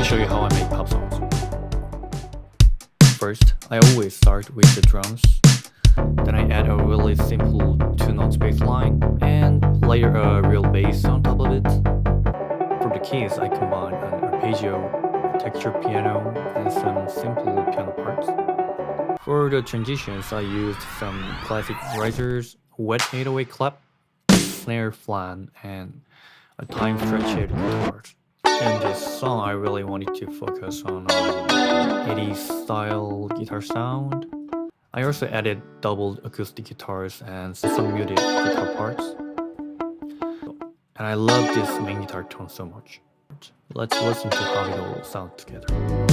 show you how I make pop songs. First, I always start with the drums. Then I add a really simple 2-note bass line and layer a real bass on top of it. For the keys, I combine an arpeggio, a textured piano, and some simple piano parts. For the transitions, I used some classic risers, wet 808 clap, snare flan, and a time-stretched guitars. In this song, I really wanted to focus on 80s style guitar sound. I also added doubled acoustic guitars and some muted guitar parts. And I love this main guitar tone so much. Let's listen to how it all sounds together.